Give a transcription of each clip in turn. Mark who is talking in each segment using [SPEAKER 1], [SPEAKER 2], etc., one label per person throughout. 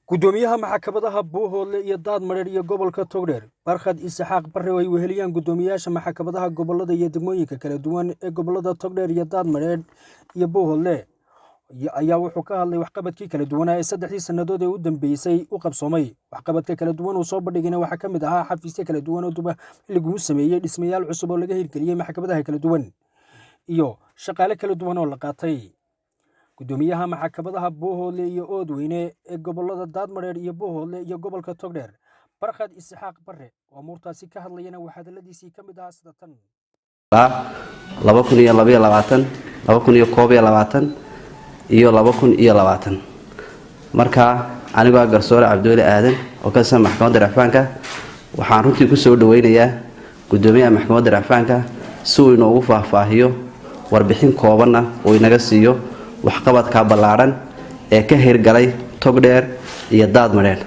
[SPEAKER 1] gudoomiyaha maxkamadaha Buuhoodle iyo Daadmareer iyo gobolka Togdheer Barkhad Isxaaq Barre way weheliyaan gudoomiyaasha maxkamadaha gobolada iyo degmooyinka kala duwan ee gobolada Togdheer iyo Daadmareer iyo Buuhoodle ayaa wuxuu ka hadlay waxqabadkii kala duwan ee saddexdii sanadood ee u dambeysay u qabsoomay waxqabadka kala duwan oo soo bandhigayna waxa kamid ahaa xafiisyo kala duwan oo duba lagu sameeyay dhismayaal cusub oo laga hirgeliyay maxkamadaha kala duwan iyo shaqaale kala duwan oo la qaatay gudoomiyaha maxkamadaha Buuhoodle iyo Oodweyne ee gobolada Daadmareer iyo Buuhoodle iyo gobolka Togdheer Barkhad Isxaaq Barre oo murtaasi ka hadlayna waxa hadaladiisii kamid ah sida tan
[SPEAKER 2] 2022 iyo 2020 marka aniga garsoore Cabdulle Aadan oo ka san maxkamadda Rafcaanka waxaan runtii ku soo dhaweynayaa gudoomiyaha maxkamadda Rafcaanka si uu inoogu faahfaahiyo warbixin kooban oo inaga siiyo waxqabadka ballaaran ee ka hirgalay Togdheer iyo Daadmareer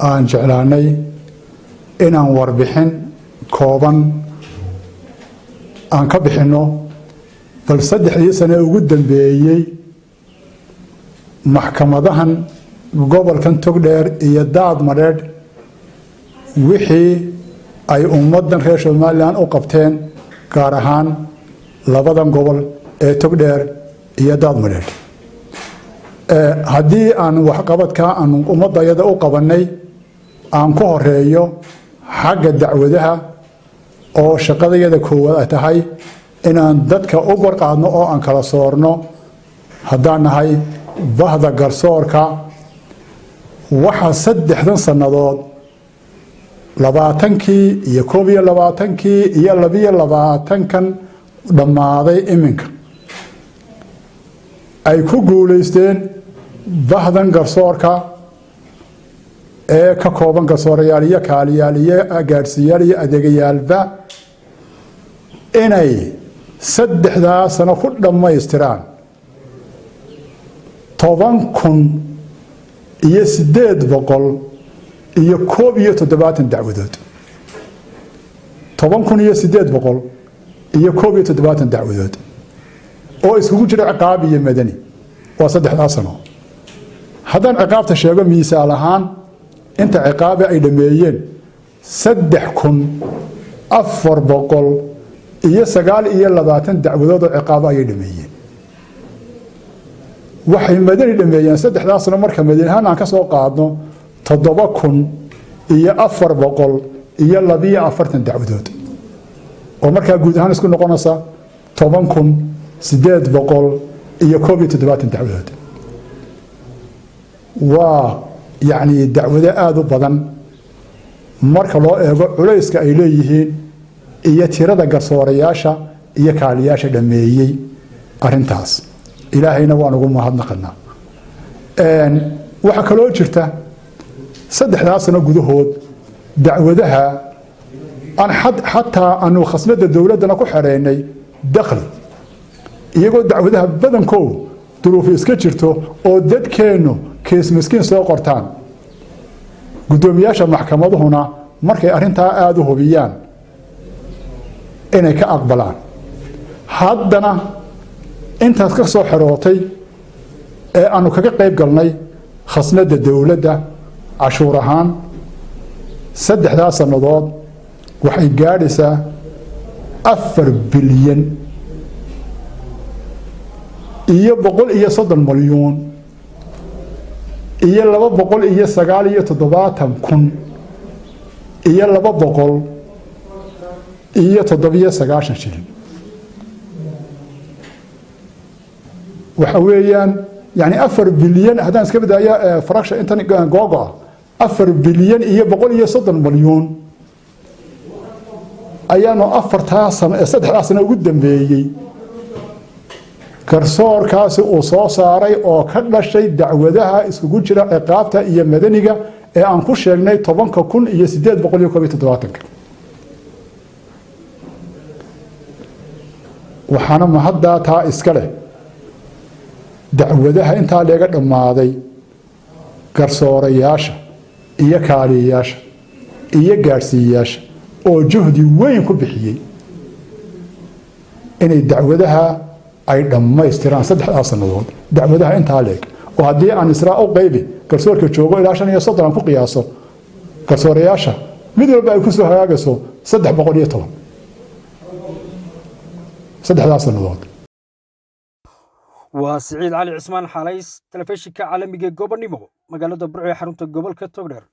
[SPEAKER 3] aan jeclaanay inaan warbixin kooban aan ka bixino bal saddexdii sano ugu dambeeyay maxkamadahan gobolkan Togdheer iyo Daadmareer wixii ay ummadan reer Soomaaliland u qabteen gaar ahaan labadan gobol ee Togdheer iyo Daadmareer haddii aan waxqabadka aan ummadayada u qabanay aan ku horeeyo xagga dacwadaha oo shaqadayada koowaad tahay inaan dadka u warqaadno oo aan kala soorno haddaan nahay bahda garsoorka waxa saddexdan sanadood 20kii iyo 21kii iyo 22kan dhammaaday iminka ay ku guuleysteen bahdan garsoorka ee ka kooban garsoorayaal iyo kaaliyaal iyo gaarsiyaal iyo adeegayaalba inay saddexdaa sano ku dhammaystiraan 10,870 dacwadood 10,870 dacwadood oo iskugu jira ciqaab iyo madani waa saddexdaa sano haddaan ciqaabta sheego miisaal ahaan inta ciqaabe ay dhameeyeen 3,429 dacwadood oo ciqaab ay dhameeyeen waxay madani dhameeyeen saddexdaa sano marka madani ahaan aan ka soo qaadno 7,442 dacwadood oo markaa guud ahaan isku noqonaysa 10,870 dacwadood waa يعني دعوة آذو بدن marka loo eego culayska ay leeyihiin iyo tirada garsoorayaasha iyo kaaliyaasha dhameeyay arintaas ilaahayna waan ugu mahadnaqnaa waxa kale oo jirta saddexdaas sano gudahood dacwadaha aan xataa aanu khasnada dawladana ku xareynay dakhli iyagoo dacwadaha badankooda duruuf iska jirto oo dadkeenu kees miskiin soo qortaan gudoomiyaasha maxkamaduhuna markay arintaa aad u hubiyaan inay ka aqbalaan haddana intaas ka soo xirootay ee aanu kaga qayb galnay khasnada dawladda cashuur ahaan saddexdaa sannadood waxay gaadhaysaa 4 bilyan iyo 130 milyuun iyo 279,000 iyo 297 shilin waxa weeyaan yani 4 bilyan haddaan iska badaya fraction intan googo 4 bilyan iyo 130 milyuun ayaanu saddexdaa sano ugu dambeeyey garsoorkaasi uu soo saaray oo ka dhashay dacwadaha iskugu jira ciqaabta iyo madaniga ee aan ku sheegnay 10,870 waxaana mahaddaa taa iska leh dacwadaha intaa laga dhammaaday garsoorayaasha iyo kaaliyayaasha iyo gaarsiiyayaasha oo juhdi weyn ku bixiyey inay dacwadaha ay dhammaystiraan saddexdaa sanadood dacwadaha intaa leeg وهدي أن إسراء قيبي كرسور كتشوغو إلى عشان يصدر عن فوق ياسو كرسور ياشا مدير بقى يكسو هاجسو صدح بقوليه طبعا صدح ذا سنوات.
[SPEAKER 1] وسعيد علي عثمان حاليس تلفزيون كعالمي جوبر نيمو مقالة برعي حرمت الجبل كتوغر.